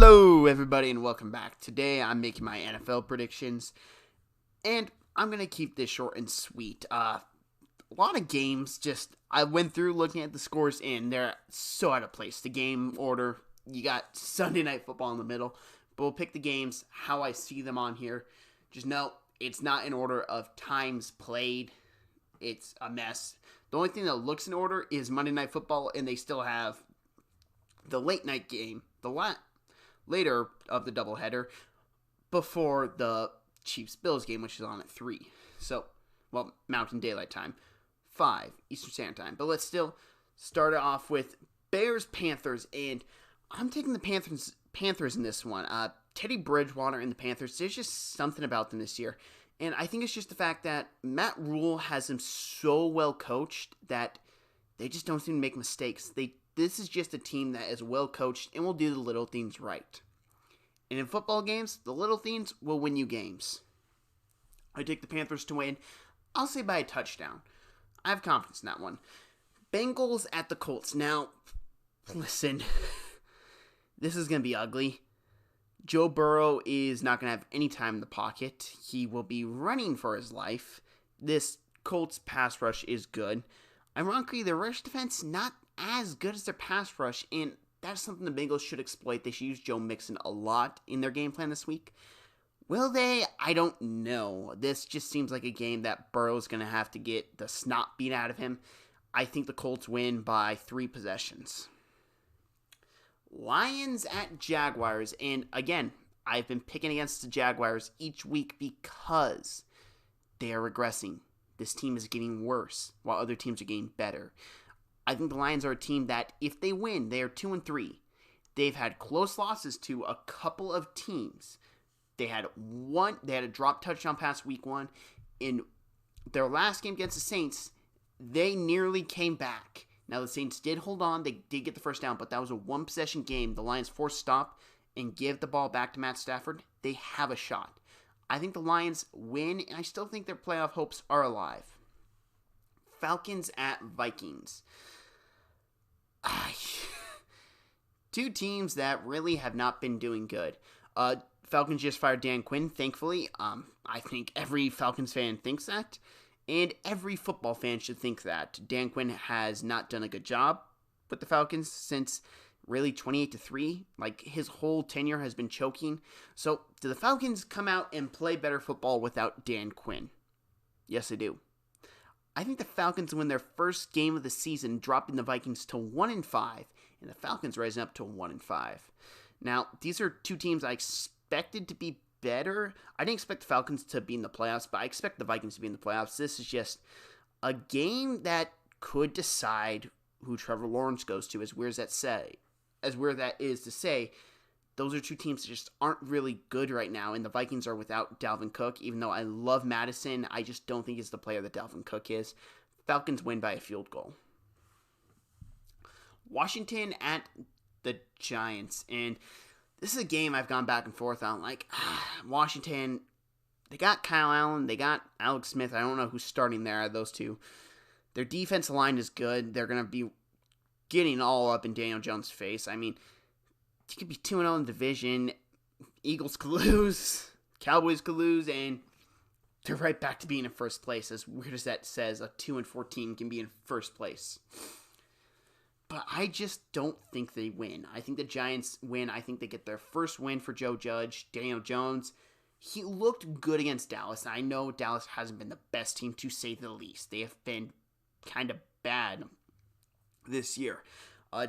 Hello, everybody, and welcome back. Today, I'm making my NFL predictions, and I'm going to keep this short and sweet. A lot of games, I went through looking at the scores, and they're so out of place. The game order, you got Sunday Night Football in the middle, but we'll pick the games how I see them on here. Just know, it's not in order of times played. It's a mess. The only thing that looks in order is Monday Night Football, and they still have the late night game, later of the doubleheader, before the Chiefs-Bills game, which is on at 3. So, Mountain Daylight Time, 5 Eastern Standard Time. But let's still start it off with Bears-Panthers, and I'm taking the Panthers in this one. Teddy Bridgewater and the Panthers, there's just something about them this year. And I think it's just the fact that Matt Rule has them so well coached that they just don't seem to make mistakes. This is just a team that is well coached and will do the little things right. And in football games, the little things will win you games. I take the Panthers to win. I'll say by a touchdown. I have confidence in that one. Bengals at the Colts. Now, listen, this is going to be ugly. Joe Burrow is not going to have any time in the pocket. He will be running for his life. This Colts pass rush is good. Ironically, their rush defense not as good as their pass rush, and that's something the Bengals should exploit. They should use Joe Mixon a lot in their game plan this week. Will they? I don't know. This just seems like a game that Burrow's going to have to get the snot beat out of him. I think the Colts win by 3 possessions. Lions at Jaguars, and again, I've been picking against the Jaguars each week because they are regressing. This team is getting worse while other teams are getting better. I think the Lions are a team that, if they win, they are 2-3. They've had close losses to a couple of teams. They had a drop touchdown pass week 1. In their last game against the Saints, they nearly came back. Now, the Saints did hold on. They did get the first down, but that was a one-possession game. The Lions forced a stop and give the ball back to Matt Stafford. They have a shot. I think the Lions win, and I still think their playoff hopes are alive. Falcons at Vikings. Two teams that really have not been doing good. Falcons just fired Dan Quinn, thankfully. I think every Falcons fan thinks that, and every football fan should think that. Dan Quinn has not done a good job with the Falcons since really 28-3. Like, his whole tenure has been choking. So, do the Falcons come out and play better football without Dan Quinn? Yes, they do. I think the Falcons win their first game of the season, dropping the Vikings to 1-5, and the Falcons rising up to 1-5. Now, these are two teams I expected to be better. I didn't expect the Falcons to be in the playoffs, but I expect the Vikings to be in the playoffs. This is just a game that could decide who Trevor Lawrence goes to, as weird that is to say. Those are two teams that just aren't really good right now, and the Vikings are without Dalvin Cook. Even though I love Madison, I just don't think he's the player that Dalvin Cook is. Falcons win by a field goal. Washington at the Giants, and this is a game I've gone back and forth on. Washington, they got Kyle Allen, they got Alex Smith. I don't know who's starting there out of those two. Their defensive line is good. They're going to be getting all up in Daniel Jones' face. I mean, you could be 2-0 in the division. Eagles could lose. Cowboys could lose. And they're right back to being in first place. As weird as that says, a 2-4 team can be in first place. But I just don't think they win. I think the Giants win. I think they get their first win for Joe Judge. Daniel Jones, he looked good against Dallas. And I know Dallas hasn't been the best team, to say the least. They have been kind of bad this year.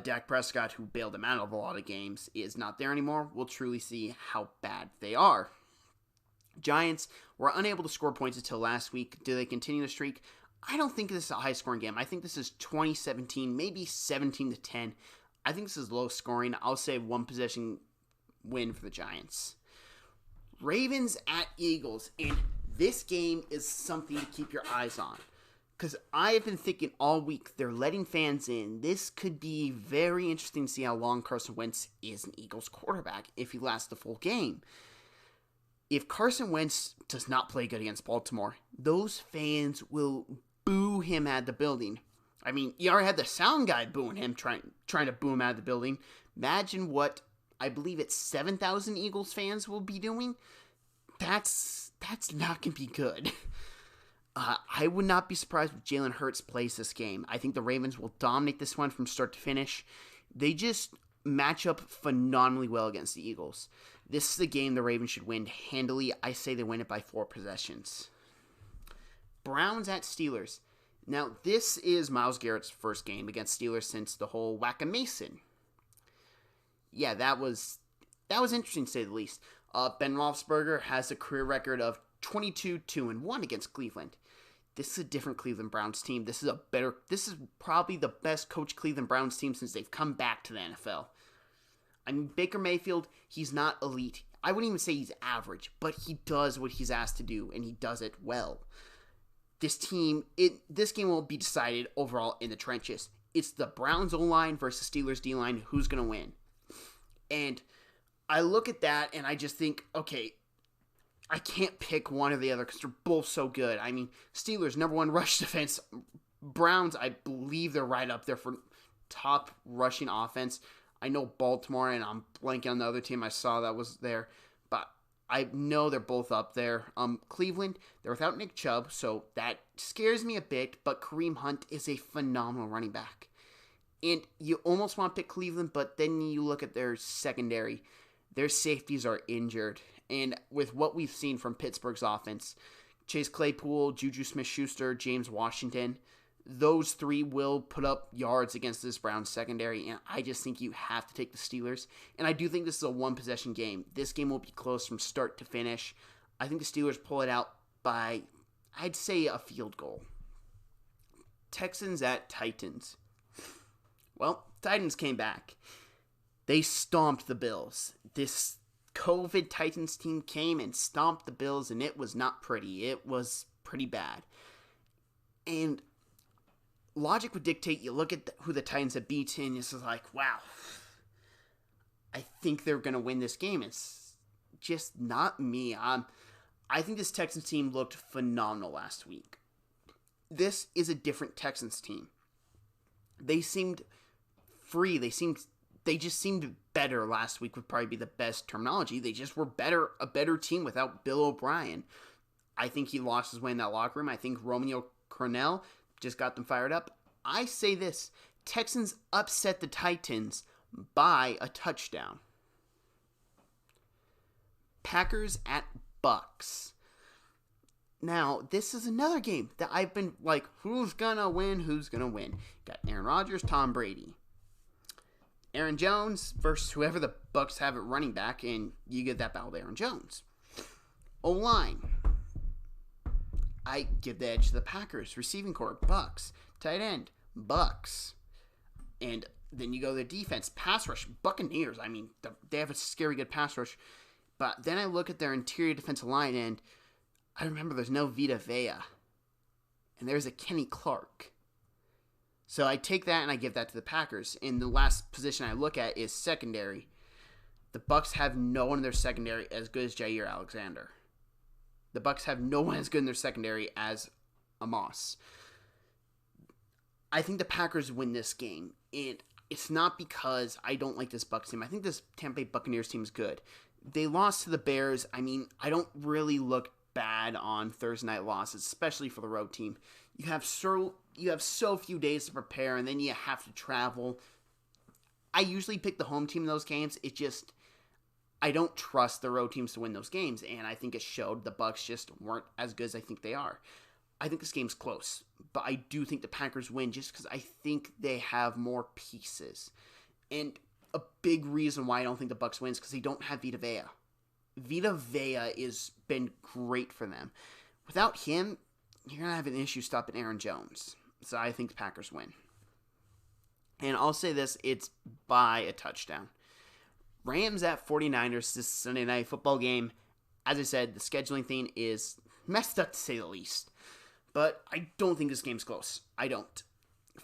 Dak Prescott, who bailed them out of a lot of games, is not there anymore. We'll truly see how bad they are. Giants were unable to score points until last week. Do they continue the streak? I don't think this is a high-scoring game. I think this is 20-17, maybe 17-10. I think this is low-scoring. I'll say one-possession win for the Giants. Ravens at Eagles, and this game is something to keep your eyes on. Because I have been thinking all week, they're letting fans in. This could be very interesting to see how long Carson Wentz is an Eagles quarterback if he lasts the full game. If Carson Wentz does not play good against Baltimore, those fans will boo him out of the building. I mean, you already had the sound guy booing him, trying to boo him out of the building. Imagine what I believe it's 7,000 Eagles fans will be doing, that's not going to be good. I would not be surprised if Jalen Hurts plays this game. I think the Ravens will dominate this one from start to finish. They just match up phenomenally well against the Eagles. This is a game the Ravens should win handily. I say they win it by 4 possessions. Browns at Steelers. Now, this is Myles Garrett's first game against Steelers since the whole Whack-A-Mason. Yeah, that was interesting to say the least. Ben Roethlisberger has a career record of 22-2-1 against Cleveland. This is a different Cleveland Browns team. This is probably the best coached Cleveland Browns team since they've come back to the NFL. I mean, Baker Mayfield, he's not elite. I wouldn't even say he's average, but he does what he's asked to do, and he does it well. This game will be decided overall in the trenches. It's the Browns O-line versus Steelers D-line. Who's going to win? And I look at that, and I just think, okay, I can't pick one or the other because they're both so good. I mean, Steelers, number 1 rush defense. Browns, I believe they're right up there for top rushing offense. I know Baltimore, and I'm blanking on the other team I saw that was there, but I know they're both up there. Cleveland, they're without Nick Chubb, so that scares me a bit, but Kareem Hunt is a phenomenal running back. And you almost want to pick Cleveland, but then you look at their secondary. Their safeties are injured. And with what we've seen from Pittsburgh's offense, Chase Claypool, Juju Smith-Schuster, James Washington, those 3 will put up yards against this Browns secondary, and I just think you have to take the Steelers. And I do think this is a 1-possession game. This game will be close from start to finish. I think the Steelers pull it out by, I'd say, a field goal. Texans at Titans. Well, Titans came back. They stomped the Bills. This COVID Titans team came and stomped the Bills, and it was not pretty. It was pretty bad. And logic would dictate you look at who the Titans have beaten, it's just like, wow, I think they're going to win this game. It's just not me. I think this Texans team looked phenomenal last week. This is a different Texans team. They seemed free. They just seemed better last week would probably be the best terminology. They just were a better team without Bill O'Brien. I think he lost his way in that locker room. I think Romeo Crennel just got them fired up. I say this, Texans upset the Titans by a touchdown. Packers at Bucks. Now, this is another game that I've been like, who's gonna win? Got Aaron Rodgers, Tom Brady. Aaron Jones versus whoever the Bucks have at running back, and you get that battle of Aaron Jones. O-line. I give the edge to the Packers. Receiving core, Bucks. Tight end, Bucks. And then you go to the defense. Pass rush, Buccaneers. I mean, they have a scary good pass rush. But then I look at their interior defensive line, and I remember there's no Vita Vea. And there's a Kenny Clark. So I take that and I give that to the Packers. And the last position I look at is secondary. The Bucks have no one in their secondary as good as Jair Alexander. The Bucks have no one as good in their secondary as Amos. I think the Packers win this game. And it's not because I don't like this Bucks team. I think this Tampa Bay Buccaneers team is good. They lost to the Bears. I mean, I don't really look bad on Thursday night losses, especially for the road team. You have so few days to prepare, and then you have to travel. I usually pick the home team in those games. It just, I don't trust the road teams to win those games, and I think it showed. The Bucks just weren't as good as I think they are. I think this game's close, but I do think the Packers win just because I think they have more pieces. And a big reason why I don't think the Bucks win is because they don't have Vita Vea. Vita Vea has been great for them. Without him, you're going to have an issue stopping Aaron Jones. So I think the Packers win. And I'll say this, it's by a touchdown. Rams at 49ers, this Sunday night football game. As I said, the scheduling thing is messed up to say the least. But I don't think this game's close. I don't.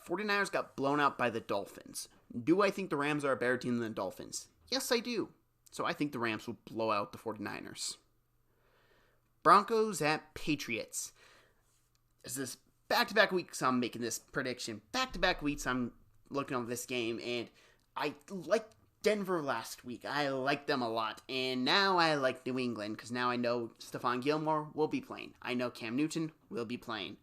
49ers got blown out by the Dolphins. Do I think the Rams are a better team than the Dolphins? Yes, I do. So I think the Rams will blow out the 49ers. Broncos at Patriots. This is back-to-back weeks I'm making this prediction. Back-to-back weeks I'm looking at this game, and I like Denver last week. I liked them a lot. And now I like New England because now I know Stephon Gilmore will be playing. I know Cam Newton will be playing.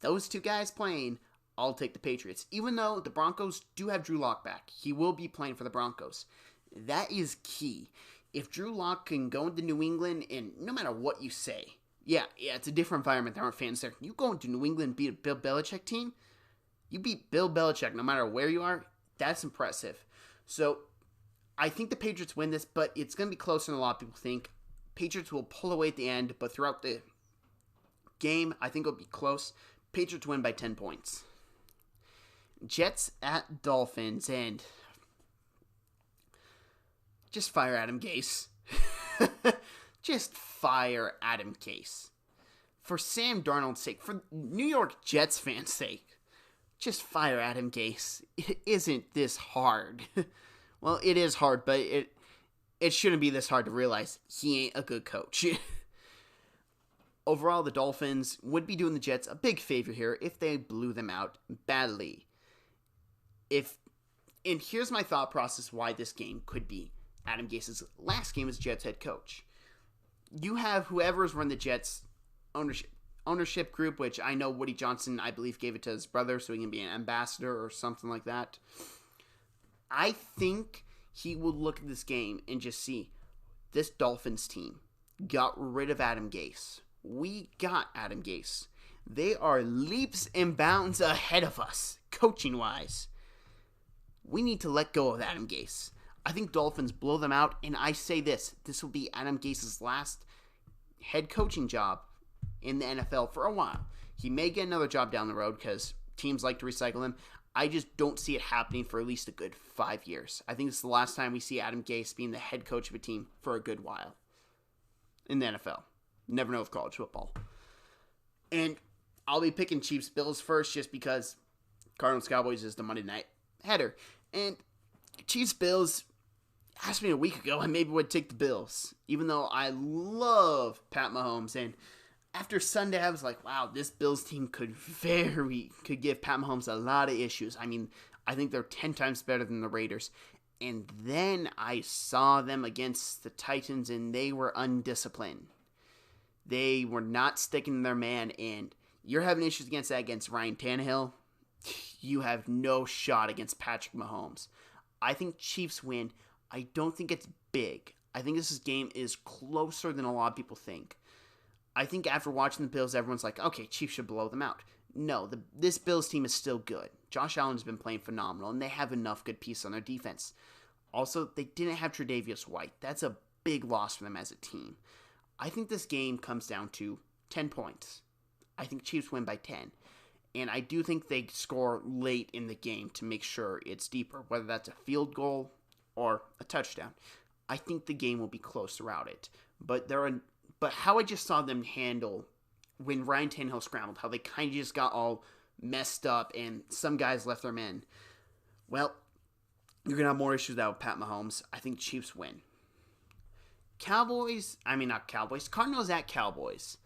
Those two guys playing, I'll take the Patriots. Even though the Broncos do have Drew Lock back, he will be playing for the Broncos. That is key. If Drew Lock can go into New England, and no matter what you say, yeah, it's a different environment. There aren't fans there. You go into New England and beat a Bill Belichick team, you beat Bill Belichick no matter where you are, that's impressive. So I think the Patriots win this, but it's going to be closer than a lot of people think. Patriots will pull away at the end, but throughout the game, I think it'll be close. Patriots win by 10 points. Jets at Dolphins, and just fire Adam Gase. Just fire Adam Gase. For Sam Darnold's sake, for New York Jets fans' sake, just fire Adam Gase. It isn't this hard. Well, it is hard, but it shouldn't be this hard to realize he ain't a good coach. Overall, the Dolphins would be doing the Jets a big favor here if they blew them out badly. And here's my thought process why this game could be Adam Gase's last game as Jets head coach. You have whoever's run the Jets ownership group, which I know Woody Johnson, I believe, gave it to his brother so he can be an ambassador or something like that. I think he will look at this game and just see this Dolphins team got rid of Adam Gase. We got Adam Gase. They are leaps and bounds ahead of us, coaching-wise. We need to let go of Adam Gase. I think Dolphins blow them out, and I say this will be Adam Gase's last head coaching job in the NFL for a while. He may get another job down the road because teams like to recycle him. I just don't see it happening for at least a good 5 years. I think it's the last time we see Adam Gase being the head coach of a team for a good while in the NFL. Never know with college football. And I'll be picking Chiefs-Bills first just because Cardinals-Cowboys is the Monday night header. And Chiefs-Bills, asked me a week ago, I maybe would take the Bills, even though I love Pat Mahomes. And after Sunday, I was like, wow, this Bills team could give Pat Mahomes a lot of issues. I mean, I think they're 10 times better than the Raiders. And then I saw them against the Titans, and they were undisciplined. They were not sticking to their man, and you're having issues against that against Ryan Tannehill. You have no shot against Patrick Mahomes. I think Chiefs win. I don't think it's big. I think this game is closer than a lot of people think. I think after watching the Bills, everyone's like, okay, Chiefs should blow them out. No, this Bills team is still good. Josh Allen's been playing phenomenal, and they have enough good pieces on their defense. Also, they didn't have Tre'Davious White. That's a big loss for them as a team. I think this game comes down to 10 points. I think Chiefs win by 10. And I do think they score late in the game to make sure it's deeper, whether that's a field goal or a touchdown. I think the game will be close throughout it. But how I just saw them handle when Ryan Tannehill scrambled, how they kind of just got all messed up and some guys left their men. Well, you're going to have more issues with that with Pat Mahomes. I think Chiefs win. Cardinals at Cowboys.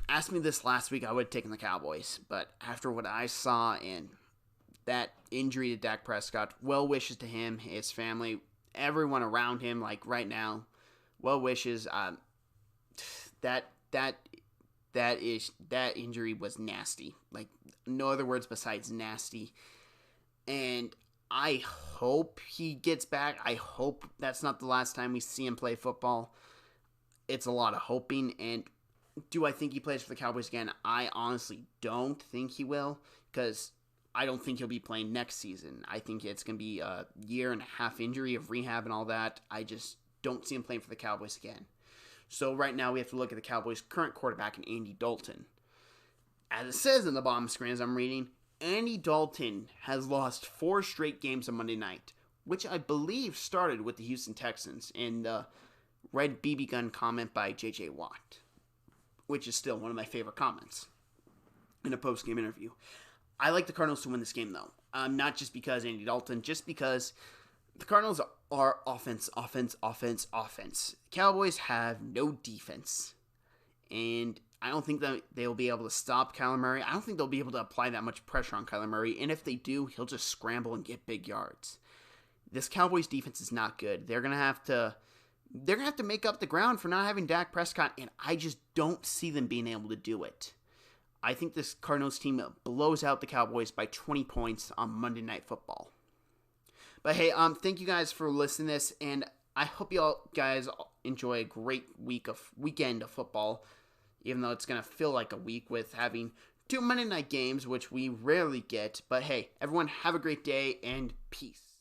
Asked me this last week, I would have taken the Cowboys. But after what I saw in that injury to Dak Prescott, well wishes to him, his family, everyone around him, like right now, well wishes. That injury was nasty. Like, no other words besides nasty. And I hope he gets back. I hope that's not the last time we see him play football. It's a lot of hoping. And do I think he plays for the Cowboys again? I honestly don't think he will, because I don't think he'll be playing next season. I think it's going to be a year and a half injury of rehab and all that. I just don't see him playing for the Cowboys again. So right now we have to look at the Cowboys' current quarterback, in Andy Dalton. As it says in the bottom screen as I'm reading, Andy Dalton has lost 4 straight games on Monday night, which I believe started with the Houston Texans in the red BB gun comment by J.J. Watt, which is still one of my favorite comments in a post-game interview. I like the Cardinals to win this game, though. Not just because Andy Dalton, just because the Cardinals are offense. Cowboys have no defense. And I don't think that they'll be able to stop Kyler Murray. I don't think they'll be able to apply that much pressure on Kyler Murray. And if they do, he'll just scramble and get big yards. this Cowboys defense is not good. They're gonna have to make up the ground for not having Dak Prescott, and I just don't see them being able to do it. I think this Cardinals team blows out the Cowboys by 20 points on Monday Night Football. But hey, thank you guys for listening to this, and I hope you all guys enjoy a great weekend of football, even though it's going to feel like a week with having 2 Monday night games, which we rarely get. But hey, everyone have a great day, and peace.